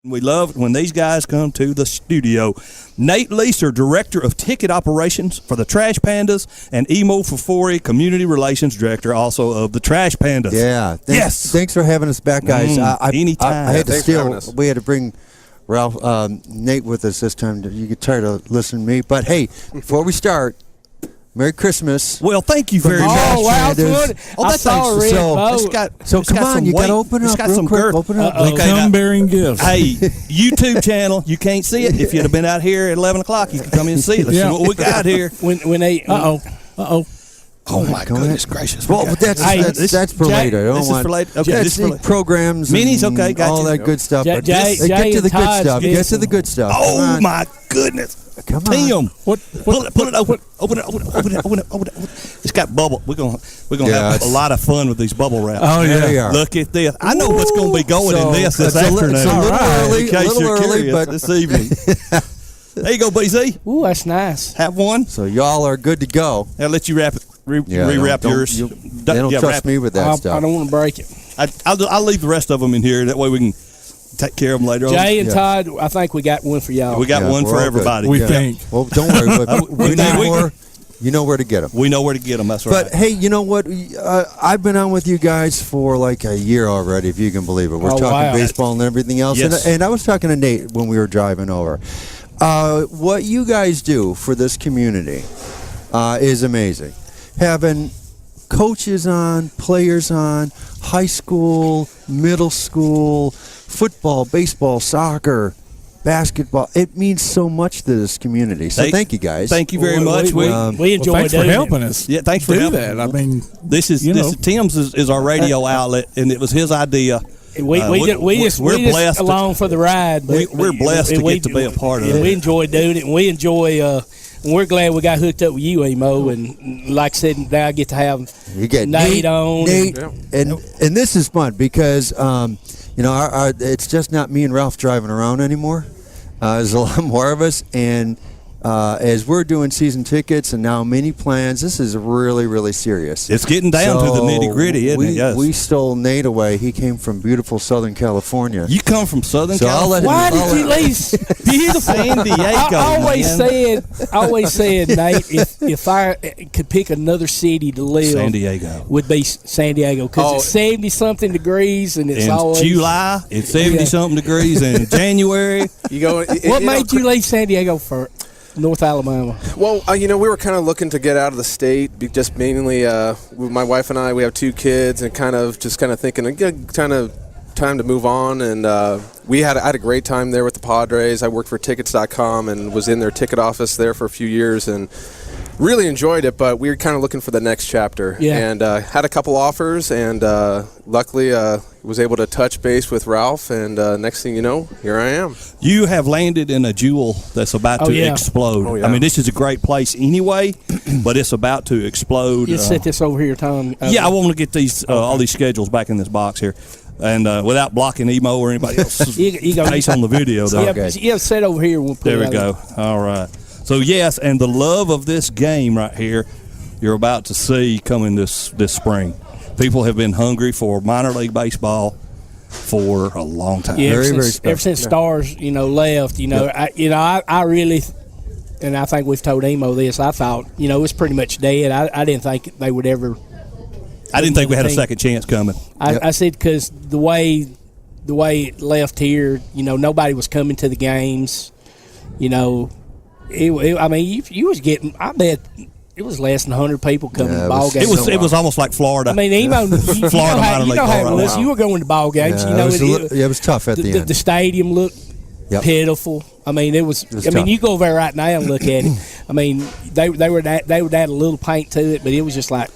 We love when these guys come to the studio. Nate Leaser, Director of Ticket Operations for the Trash Pandas, and Emo Furfori, Community Relations Director, also of the Trash Pandas. Yeah. Thanks for having us back, guys. Anytime. I had to steal. We had to bring Ralph, Nate with us this time. You could try to listen to me. But, hey, before we start, Merry Christmas. Well, thank you very much. Oh, wow. That's So come on, you got to open up real quick. Open up. Come bearing gifts. Hey, YouTube channel, you can't see it. If you'd have been out here at 11 o'clock, you can come in and see it. Let's see what we got here. Oh my goodness gracious. Well, that's for later. I don't want. Okay, this is programs. Minis, okay, got all you. that good stuff. Get to the good stuff. Get to the good stuff. Oh my goodness. Come on. Tim, pull it open. Open it. It's got bubble. We're gonna have a lot of fun with these bubble wraps. Oh yeah. Look at this. I know what's gonna be going in this afternoon. It's a little early, but this evening. There you go, BZ. Ooh, that's nice. Have one. So y'all are good to go. I'll let you wrap it. Rewrap yours. They don't trust me with that stuff. I don't want to break it. I'll leave the rest of them in here. That way we can take care of them later on. Jay and Todd, I think we got one for y'all. We got one for everybody. We think. Well, don't worry. But we need more. You know where to get them. We know where to get them. That's right. But, hey, you know what? I've been on with you guys for like a year already, if you can believe it. We're talking baseball and everything else. Yes. And I was talking to Nate when we were driving over. What you guys do for this community is amazing. Having coaches on, players on, high school, middle school, football, baseball, soccer, basketball. It means so much to this community. So thank you guys. Thank you very much. We enjoy thanks for doing helping us. Yeah, thanks for do helping. that. I mean, this is Tim's is our radio outlet, and it was his idea. We're just blessed along for the ride. But we're blessed to get to be a part of it. We enjoy doing it, and we enjoy. We're glad we got hooked up with you, Emo, and like I said, now I get to have Nate on. And this is fun because it's just not me and Ralph driving around anymore. There's a lot more of us, and as we're doing season tickets and now mini plans, this is really, really serious. It's getting down to the nitty-gritty, isn't it? Yes. We stole Nate away. He came from beautiful Southern California. You come from Southern California? Why did you leave beautiful San Diego? I always said, Nate, if I could pick another city to live, San Diego would be San Diego because it's 70-something degrees and it's always July. It's 70-something degrees in January. What made you leave San Diego for North Alabama? Well, we were kind of looking to get out of the state, just mainly my wife and I, we have 2 kids, and kind of thinking, kind of time to move on. And I had a great time there with the Padres. I worked for tickets.com and was in their ticket office there for a few years and really enjoyed it, but we were kind of looking for the next chapter. And had a couple offers, and luckily was able to touch base with Ralph, and next thing you know, here I am. You have landed in a jewel that's about to explode. Oh, yeah. I mean, this is a great place anyway, but it's about to explode. You set this over here, Tom. I want to get these all these schedules back in this box here. And without blocking Emo or anybody else's face on the video, though. Set over here. We'll put there we go. All right. So, yes, and the love of this game right here, you're about to see coming this spring. People have been hungry for minor league baseball for a long time. Yeah, ever since Stars, left, I really, and I think we've told Emo this, I thought, it was pretty much dead. I didn't think they would ever. I didn't think we had a second chance coming. I said because the way it left here, nobody was coming to the games, you was getting. I bet it was less than 100 people coming to ball games. It was almost like Florida. I mean, Emo, Florida minor league how it was. You were going to ball games. It was tough at the end. The stadium looked pitiful. I mean, it was tough. You go over there right now and look at it. I mean, they would add a little paint to it, but it was just like.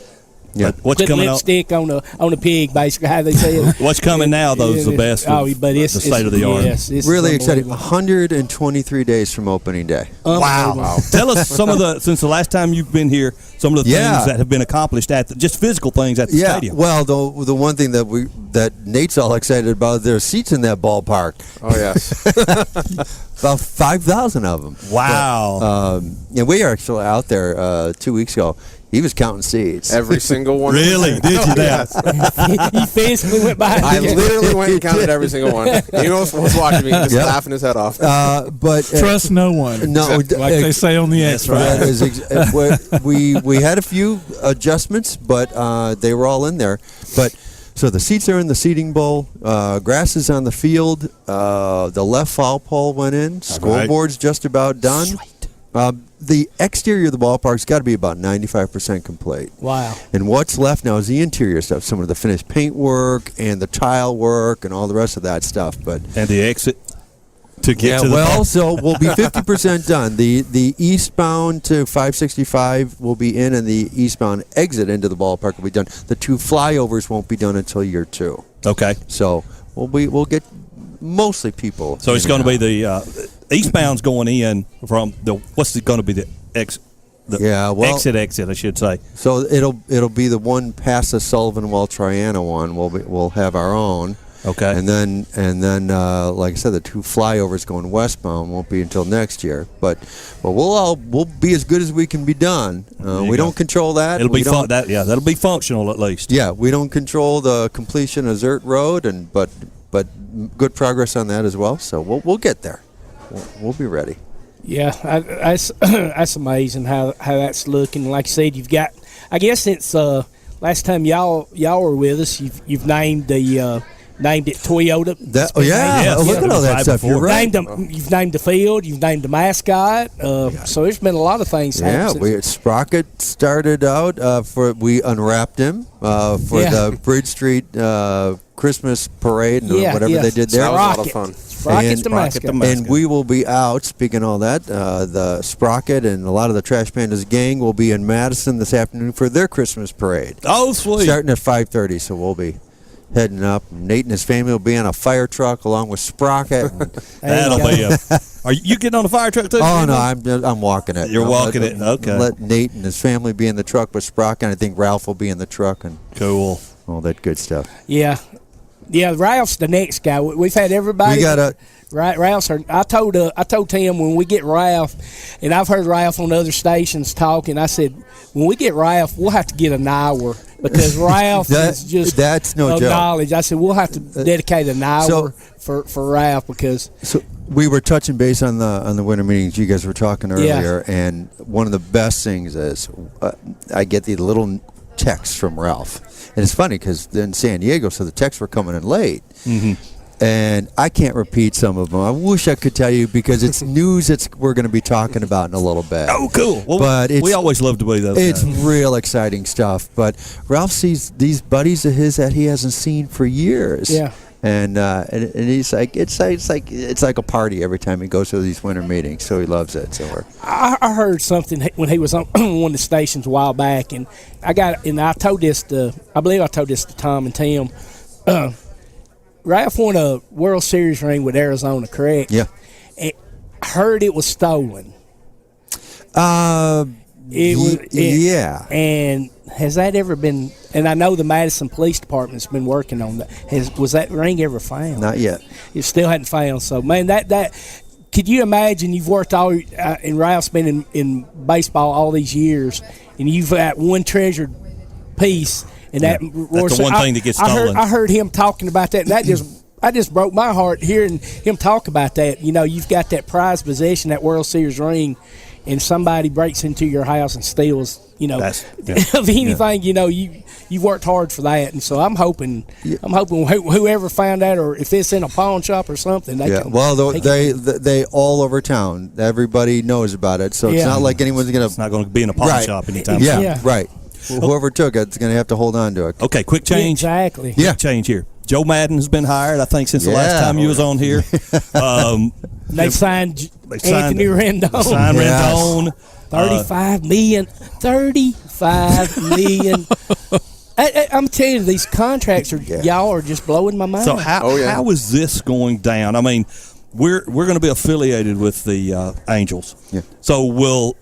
Yeah, what's coming lipstick on a pig, basically, how they say it. What's coming now, though, is the best. The state of the art. Yes, really exciting. 123 days from opening day. Wow! Tell us since the last time you've been here, some of the things that have been accomplished just physical things at the stadium. Well, the one thing that Nate's all excited about, there are seats in that ballpark. Oh yes, about 5,000 of them. Wow! We are actually out there 2 weeks ago. He was counting seeds. Every single one. Really? Did you now? He physically went by. I literally went and counted every single one. He was watching me, just laughing his head off. But Trust no one. No, like they say on the X that is we had a few adjustments, but they were all in there. But so the seats are in the seating bowl. Grass is on the field. The left foul pole went in. Scoreboard's just about done. The exterior of the ballpark's got to be about 95% complete. Wow. And what's left now is the interior stuff, some of the finished paint work and the tile work and all the rest of that stuff. But And the exit to get to the well, park. so we'll be 50% done. The eastbound to 565 will be in, and the eastbound exit into the ballpark will be done. The 2 flyovers won't be done until year 2. Okay. So we'll get mostly people. So it's going to be the eastbound's going in from the what's it going to be the exit? Exit, I should say. So it'll be the one past the Sullivan Well Triana one. We'll have our own. Okay. And then like I said, the 2 flyovers going westbound won't be until next year. But we'll be as good as we can be done. We don't control that. It'll be fun. That'll be functional at least. Yeah, we don't control the completion of Zert Road, but good progress on that as well. So we'll get there. We'll be ready. Yeah, that's amazing how that's looking. Like I said, you've got. I guess since last time y'all were with us, you've named the. Named it Toyota. Look at all that stuff. You're right. You've named the field. You've named the mascot. So there's been a lot of things. Sprocket started out we unwrapped him for the Bridge Street Christmas parade and whatever they did there. That was a lot of fun. Sprocket's the mascot. And we will be out, speaking of all that, the Sprocket and a lot of the Trash Pandas gang will be in Madison this afternoon for their Christmas parade. Oh, sweet. Starting at 5:30, so we'll be heading up. Nate and his family will be on a fire truck along with Sprocket. That'll be Are you getting on the fire truck too? Oh, no, I'm walking it. You're walking it, okay. Let Nate and his family be in the truck with Sprocket, and I think Ralph will be in the truck and cool. All that good stuff. Yeah, Ralph's the next guy. We've had everybody. We got Ralph's. I told Tim when we get Ralph, and I've heard Ralph on other stations talking. I said when we get Ralph, we'll have to get an hour because Ralph is just that's no joke. Knowledge. I said we'll have to dedicate an hour for Ralph because. So we were touching base on the winter meetings. You guys were talking earlier, and one of the best things is I get the little texts from Ralph. And it's funny because in San Diego, so the texts were coming in late. Mm-hmm. And I can't repeat some of them. I wish I could tell you because it's news we're going to be talking about in a little bit. Oh, cool. Well, but we always love to be those It's guys. Real exciting stuff. But Ralph sees these buddies of his that he hasn't seen for years. Yeah. And he's like, it's like a party every time he goes to these winter meetings. So he loves it. So I heard something when he was on one of the stations a while back, and I told this to Tom and Tim. Ralph won a World Series ring with Arizona, correct? Yeah. And I heard it was stolen. Yeah. And has that ever been? And I know the Madison Police Department's been working on that. Was that ring ever found? Not yet. It still hadn't found. So, man, that could you imagine? You've worked and Ralph's been in baseball all these years, and you've got one treasured piece. And that's the one thing that gets stolen. I heard him talking about that, and that just broke my heart hearing him talk about that. You know, you've got that prized possession, that World Series ring, and somebody breaks into your house and steals. You know, of anything. You know, you've worked hard for that, and so I'm hoping whoever found that, or if it's in a pawn shop or something. They all over town. Everybody knows about it, so it's not like anyone's gonna. It's not going to be in a pawn shop anytime soon. Yeah, right. Whoever took it is going to have to hold on to it. Okay, quick change. Exactly. Quick change here. Joe Madden has been hired, I think, since the last time you was on here. They signed Anthony Rendon. Signed Rendon. $35 million. $35 million. I'm telling you, these contracts y'all are just blowing my mind. So how is this going down? I mean, we're going to be affiliated with the Angels. Yeah. So will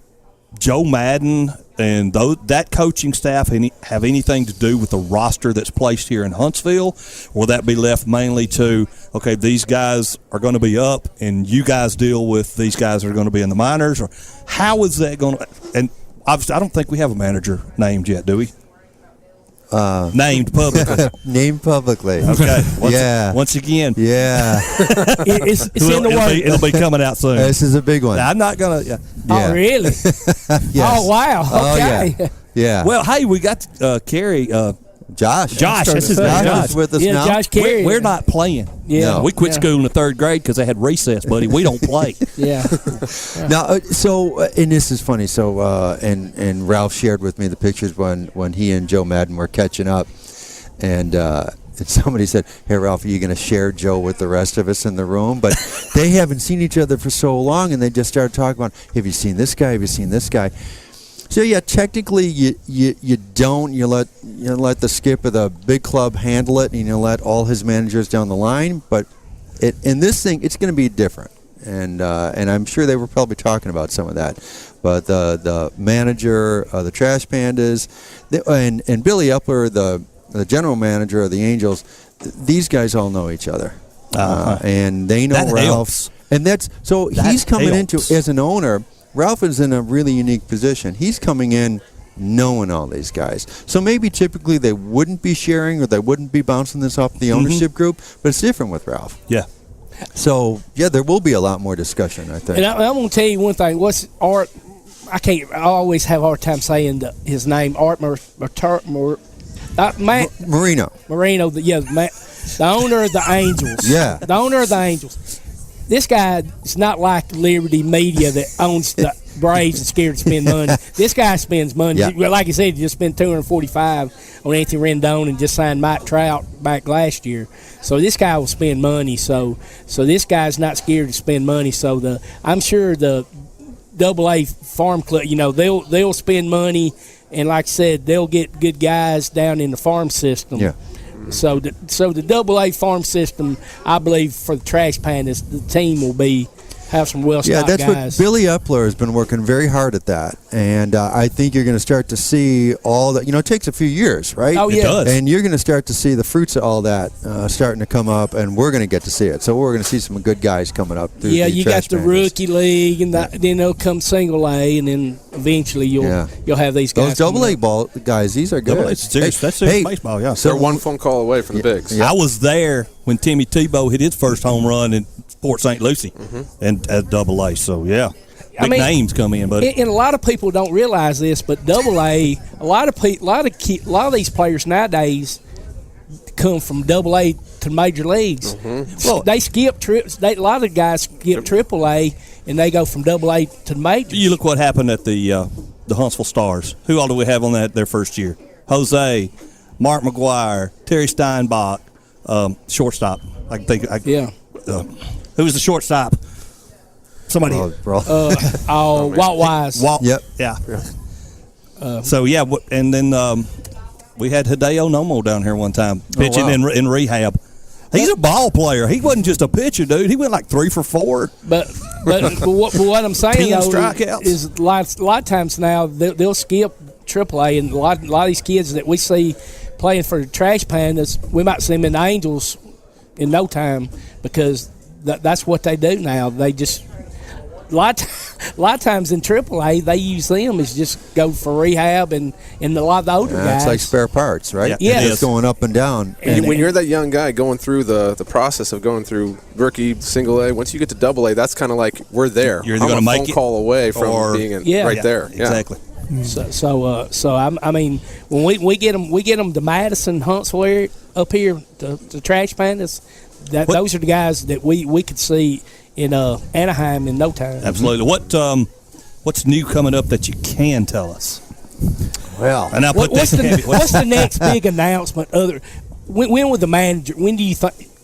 Joe Madden and that coaching staff have anything to do with the roster that's placed here in Huntsville? Will that be left mainly to, okay, these guys are going to be up and you guys deal with these guys that are going to be in the minors? Or how is that going to – and obviously, I don't think we have a manager named yet, do we? Named publicly. Named publicly. Okay. Yeah. Once again. Yeah. It's in the works. It'll be coming out soon. This is a big one. Now, I'm not gonna. Yeah. Oh, really? Yes. Oh, wow. Oh, Okay. yeah. Yeah. Well, hey, we got Carrie. Josh. That's his name. Josh Josh. is with us Yeah, now. Josh Carey. We're not playing. Yeah. No. We quit Yeah. school in the 3rd grade because they had recess, buddy. We don't play. Yeah. Now, and this is funny. So, and Ralph shared with me the pictures when he and Joe Madden were catching up, and somebody said, "Hey, Ralph, are you going to share Joe with the rest of us in the room?" But they haven't seen each other for so long, and they just started talking about, "Have you seen this guy? Have you seen this guy?" So yeah, technically you don't. You let the skip of the big club handle it, and you let all his managers down the line. But in this thing, it's going to be different, and I'm sure they were probably talking about some of that. But the manager, the Trash Pandas, and Billy Epler, the general manager of the Angels, these guys all know each other, and they know That Ralph, helps. and that's so That he's coming helps. into as an owner. Ralph is in a really unique position. He's coming in knowing all these guys. So maybe typically they wouldn't be sharing or they wouldn't be bouncing this off the ownership group, but it's different with Ralph. Yeah. So, yeah, there will be a lot more discussion, I think. And I'm going to tell you one thing. What's Art? I always have a hard time saying his name. Art Marino. The owner of the Angels. Yeah. The owner of the Angels. This guy is not like Liberty Media that owns the Braves and scared to spend money. This guy spends money. Yeah. Like I said, he just spent $245 on Anthony Rendon and just signed Mike Trout back last year. So this guy will spend money. So this guy's not scared to spend money. So I'm sure the AA farm club, they'll spend money, and like I said, they'll get good guys down in the farm system. Yeah. So the AA farm system, I believe, for the Trash Pandas, the team will have some well-stocked that's guys. what Billy Epler has been working very hard at that, and I think you're going to start to see all that. It takes a few years, right? Oh, yeah. It does. And you're going to start to see the fruits of all that starting to come up, and we're going to get to see it. So we're going to see some good guys coming up. Through Yeah, the you Trash got the Pandas. rookie league, and then they'll come single A, and then eventually you'll have these guys. Those double A ball guys, these are good. That's serious baseball, yeah. They're one phone call away from the bigs. Yeah. I was there when Timmy Tebow hit his first home run in Port St. Lucie and at AA. So, yeah. Big names come in, buddy. And a lot of people don't realize this, but AA, a lot of these players nowadays come from AA to major leagues. Well, they skip trips. A lot of guys skip AAA, and they go from AA to majors. You look what happened at the Huntsville Stars. Who all do we have on their first year? Jose, Mark McGuire, Terry Steinbach, shortstop. Who was the shortstop? Somebody. Walt Wise. Walt. Yep. Yeah. So yeah, and then we had Hideo Nomo down here one time pitching in rehab. He's a ball player. He wasn't just a pitcher, dude. He went like 3 for 4. But what I'm saying 10 though strikeouts. is a lot of times now they'll skip AAA, and a lot of these kids that we see playing for the Trash Pandas, we might see them in the Angels in no time, because that's what they do now. They just a lot of times in AAA they use them as just go for rehab, and a lot of the older guys. It's like spare parts, right? Yeah. It's going up and down. And when you're that young guy going through the process of going through rookie, single A, once you get to double A, that's kind of like we're there. You're either I'm gonna a make phone it call away from or- being right there. Yeah. Exactly. So I mean, when we get them to Madison, Huntsville up here, the Trash Pandas, those are the guys that we could see in Anaheim in no time. Absolutely. What's new coming up that you can tell us? Well, And I'll put What's this. what's the next big announcement? When with the manager? When do you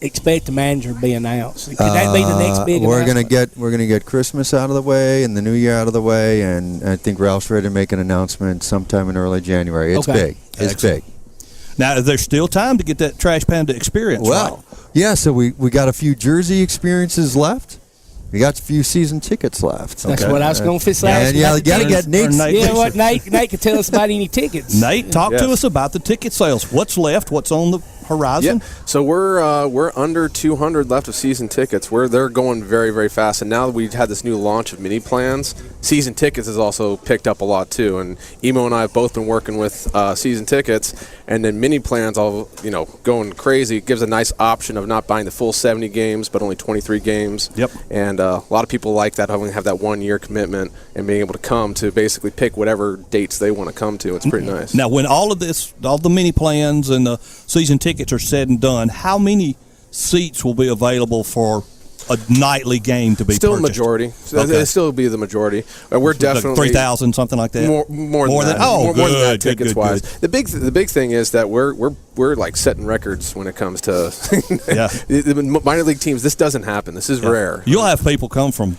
expect the manager to be announced? Could that be the next big we're announcement? we're gonna get Christmas out of the way and the New Year out of the way, and I think Ralph's ready to make an announcement sometime in early January. It's Okay. big. It's Excellent. big. Now, there's still time to get that Trash Panda experience. Well, yeah. So we got a few jersey experiences left. We got a few season tickets left. That's what I was going to say. And yeah, you got to get Nate's. Nate. Yeah, what Nate could tell us about any tickets. Nate, talk to Yes. us about the ticket sales. What's left? What's on the horizon? Yeah. So we're under 200 left of season tickets. They're going very, very fast. And now that we've had this new launch of mini plans, season tickets has also picked up a lot too. And Emo and I have both been working with season tickets, and then mini plans all going crazy. It gives a nice option of not buying the full 70 games, but only 23 games. Yep. And a lot of people like that, having have that 1 year commitment and being able to come to basically pick whatever dates they want to come to. It's pretty nice. Now, when all the mini plans and the season tickets are said and done, how many seats will be available for a nightly game to be still purchased? Majority. So Okay. it'll still be the majority. We're definitely 3,000, something like that. More than that. Oh, more than that, good, tickets good, wise. good. The big thing is that we're like setting records when it comes to Yeah. the minor league teams. This doesn't happen. This is rare. You'll have people come from.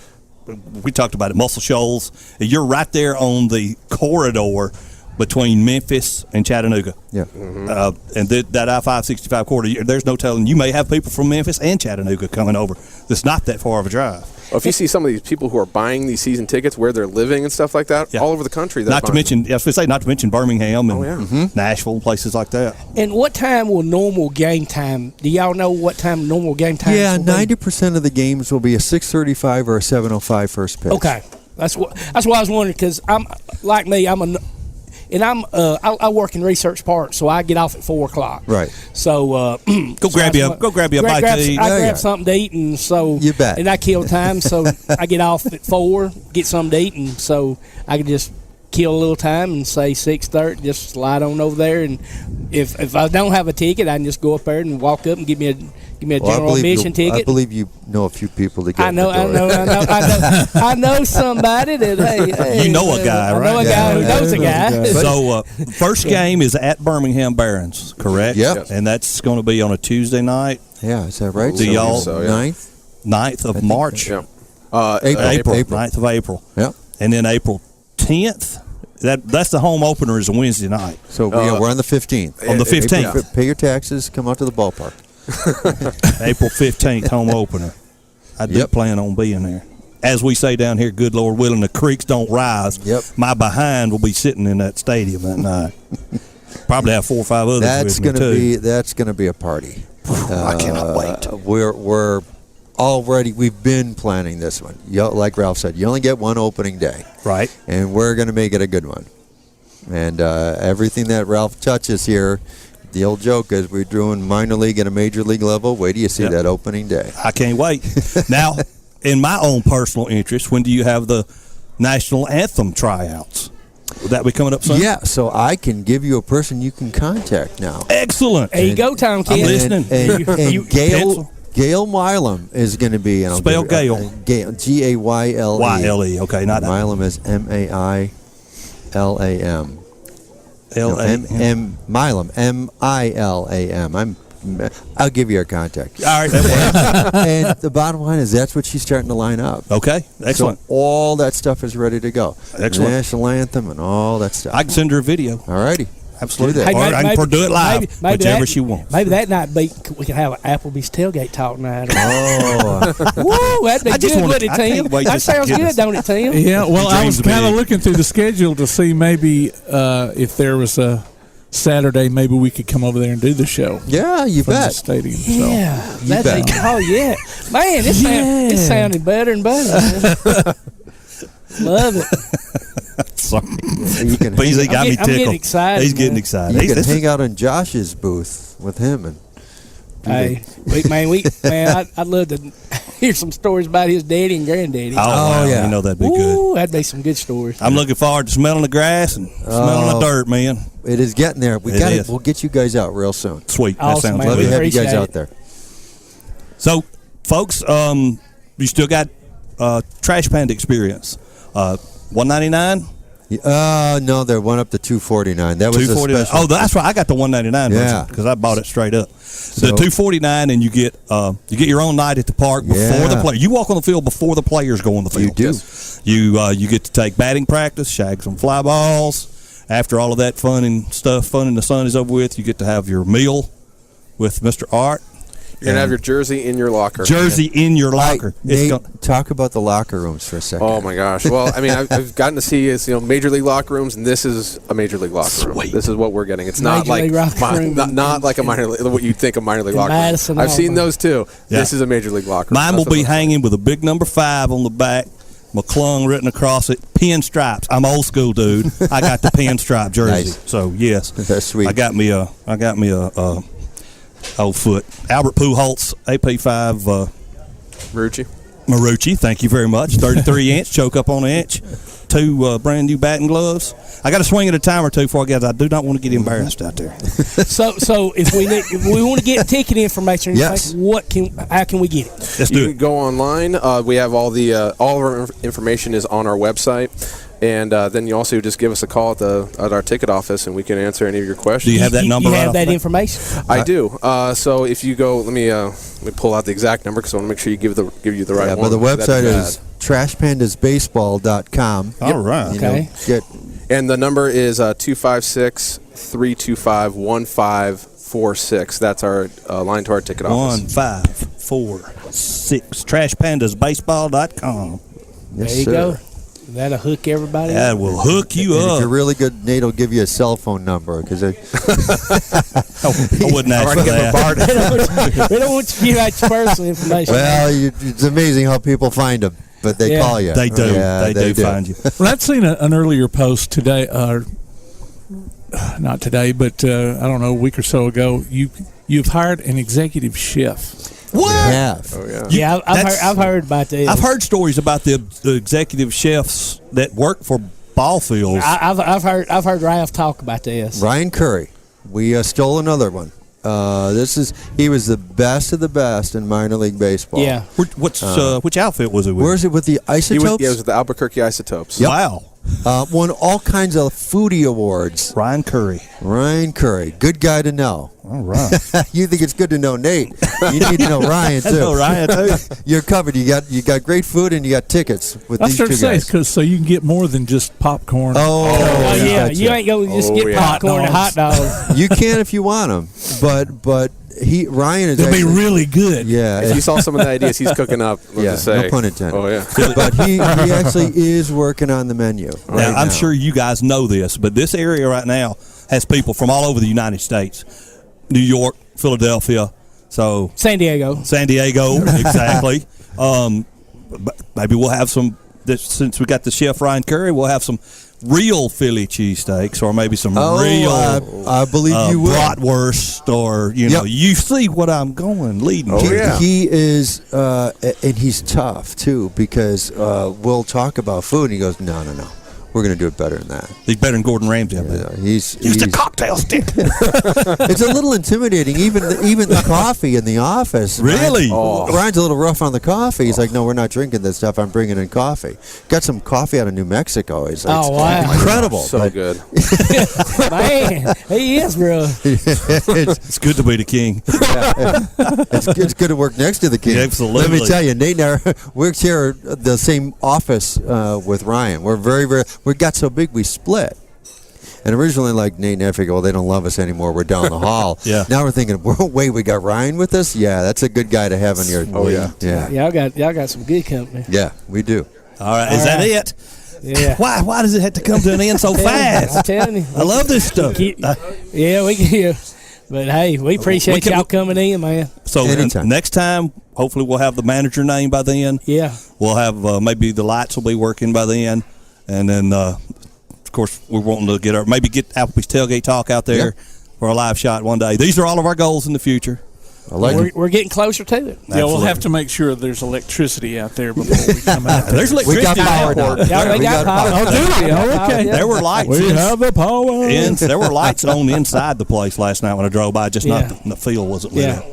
We talked about it, Muscle Shoals. You're right there on the corridor between Memphis and Chattanooga. Yeah. And that I-565 corridor, there's no telling. You may have people from Memphis and Chattanooga coming over. It's not that far of a drive. If you see some of these people who are buying these season tickets where they're living and stuff like that, Yeah. all over the country. Not to mention Birmingham and yeah. Nashville and places like that. And what time will normal game time? Do y'all know what time normal game time? Yeah, will be? 90% of the games will be a 6:35 or a 7:05 first pitch. Okay, that's what I was wondering, because I work in Research Park, so I get off at 4:00. Right. So Go grab you a bite to eat. I Yeah, grab yeah. something to eat, and so You bet. And I kill time, so I get off at 4, get something to eat, and so I can just kill a little time and say 6:30, just slide on over there, and if I don't have a ticket, I can just go up there and walk up and give me a general admission ticket. I believe you know a few people to get I know, in the door. I know somebody that hey, You know a guy, I know right? a guy who knows a guy. So first game is at Birmingham Barons, correct? Yep. And that's going to be on a Tuesday night, Yeah, is that right? Do y'all- So, yeah. 9th? 9th of March. Yeah. April. 9th of April. Yep. And then April 10th, that's the home opener is a Wednesday night. So we're on the 15th. On the April 15th. Pay your taxes, come out to the ballpark. April 15th, home opener. I do Yep. plan on being there. As we say down here, good Lord willing, the creeks don't rise. Yep. My behind will be sitting in that stadium that night. Probably have 4 or 5 others That's with me, too. that's gonna be a party. I cannot wait. We're already we've been planning this one. Like Ralph said, you only get one opening day, Right. and we're gonna make it a good one. And everything that Ralph touches here, the old joke is we're doing minor league at a major league level. Wait till you see Yep. that opening day. I can't wait. Now, in my own personal interest, when do you have the national anthem tryouts? Will that be coming up soon? Yeah, so I can give you a person you can contact now. Excellent. There you go, Tom I'm Kid. listening. And Pencil. Gail Milam is going to be. And I'll Spell give you- Gail. Gail. Gayle. Y-L-E. Okay, not Milam is Mailam. L-A-M. Milam. Milam. I'll give you her contact. All right, that works. And the bottom line is that's what she's starting to line up. Okay, excellent. So all that stuff is ready to go. Excellent. National anthem and all that stuff. I can send her a video. All righty. Absolutely. Do that. Or I can do it live, whichever that, she wants. Maybe that night we could have an Applebee's tailgate talk night. Oh, Woo, that'd be I just good, wanna- wouldn't I it, Tim? can't wait That just to sounds get good, us- don't it, Tim? Yeah, well, I was dreams kind of big. looking through the schedule to see maybe if there was a Saturday, maybe we could come over there and do the show yeah, you from the bet. stadium. So. Yeah, that'd bet. be, oh yeah, man, it's sounding better and better. Man. Love it. Sorry. You can, Beasley got me I'm getting tickled. excited, He's getting man. excited. you He's- can this is- hang out in Josh's booth with him and Hey, I'd love to hear some stories about his daddy and granddaddy. Oh, wow. yeah. You know that'd be good. Ooh, that'd be some good stories. I'm looking forward to smelling the grass and smelling the dirt, man. it is getting there. We It got is. We'll get you guys out real soon. Sweet. That Awesome, sounds man. Love to good. have you guys Appreciate out it. there. So, folks, you still got Trash Panda experience. $199? No, they went up to $249. That was a $249. special. Oh, that's right. I got the $199 Yeah. version because I bought it straight up. So- The $249, and you get your own night at the park before Yeah. the play. You walk on the field before the players go on the field. You do. You get to take batting practice, shag some fly balls. After all of that fun in the sun is over with, you get to have your meal with Mr. Art. You're going to have your jersey in your locker. Jersey in your locker. Nate, talk about the locker rooms for a second. Oh my gosh! Well, I mean, I've gotten to see major league locker rooms, and this is a major league locker room. This is what we're getting. It's not like not like a minor league, what you'd think a minor league locker room. I've seen those too. Yeah. This is a major league locker room. Mine will be hanging with a big number 5 on the back, McClung written across it, pinstripes. I'm old school, dude. I got the pinstripe jersey. Nice. So yes, that's sweet. I got me a old foot Albert Pujols AP5 Marucci. Thank you very much. 33 inch choke up on an inch. 2 brand new batting gloves. I got to swing at a time or two before I get. I do not want to get embarrassed out there. So if we want to get ticket information, yes. How can we get it? Let's do You it. can go online. We have all of our information is on our website. And then you also just give us a call at our ticket office, and we can answer any of your questions. Do you have that number? You have that information? I do. So if you go, let me pull out the exact number because I want to make sure you give you the right one. But the website is trashpandasbaseball.com. All right. Okay. And the number is 256-325-1546. That's our line to our ticket office. 1546. Trashpandasbaseball.com. Yes, there you sir. go. That'll hook everybody. That will hook you and up. if you're really good, Nate will give you a cell phone number because I wouldn't ask for that. We don't want you to give out your personal information. Well, it's amazing how people find them, but they call you. They do. Yeah, they do find you. Well, I'd seen an earlier post today, not today, but I don't know, a week or so ago. You've hired an executive chef. What? We have. Oh yeah. Yeah, I've heard about this. I've heard stories about the executive chefs that work for ball fields. I've heard Ralph talk about this. Ryan Curry. We stole another one. He was the best of the best in minor league baseball. Yeah. Which outfit was it with? Where is it with the Isotopes? It was the Albuquerque Isotopes. Yep. Wow. Won all kinds of foodie awards. Ryan Curry. Good guy to know. All right. You think it's good to know Nate? You need to know Ryan too. I know Ryan too. You're covered. You got great food and you got tickets with these two guys. So you can get more than just popcorn. Oh yeah, gotcha. you ain't gonna just get popcorn and hot dogs. You can if you want them, but Ryan is. It'll be really good. Yeah. If you saw some of the ideas he's cooking up, let's say. No pun intended. Oh yeah. But he actually is working on the menu. Now, I'm sure you guys know this, but this area right now has people from all over the United States. New York, Philadelphia, so San Diego, exactly. Maybe we'll have some. Since we got the chef Ryan Curry, we'll have some real Philly cheesesteaks, or maybe some real. I believe you will. Bratwurst, or you see what I'm leading. Oh, yeah. He is, and he's tough too because we'll talk about food, and he goes, no. We're going to do it better than that. He's better than Gordon Ramsay. I bet. He's a cocktail stick. It's a little intimidating, even the coffee in the office. Really? Ryan's a little rough on the coffee. He's like, no, we're not drinking this stuff. I'm bringing in coffee. Got some coffee out of New Mexico. He's like, wow. Incredible. So good. Man, he is, bro. It's good to be the king. It's good to work next to the king. Yeah, absolutely. Let me tell you, Nate and I, we share the same office with Ryan. We're we got so big we split. And originally, like Nate and I figured, well, they don't love us anymore. We're down the hall. Yeah. Now we're thinking, wait, we got Ryan with us? Yeah, that's a good guy to have in your. Oh yeah. Y'all got some good company. Yeah, we do. All right, is that it? Yeah. Why does it have to come to an end so fast? I'm telling you. I love this stuff. Yeah, we can. But hey, we appreciate y'all coming in, man. So next time, hopefully we'll have the manager name by then. Yeah. We'll have maybe the lights will be working by then, and then of course we're wanting to get Applebee's Tailgate Talk out there for a live shot one day. These are all of our goals in the future. We're getting closer to it. Yeah, Absolutely. we'll have to make sure there's electricity out there before we come out. There's electricity. We got power now. They got power. Oh, do we? Oh, okay. There were lights. We have the power. There were lights on inside the place last night when I drove by. Just not the field wasn't lit up.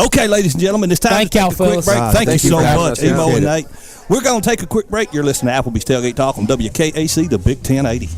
Okay, ladies and gentlemen, it's time to take a quick break. Thank you so much, Emo and Nate. We're going to take a quick break. You're listening to Applebee's Tailgate Talk on WKAC, the Big 1080.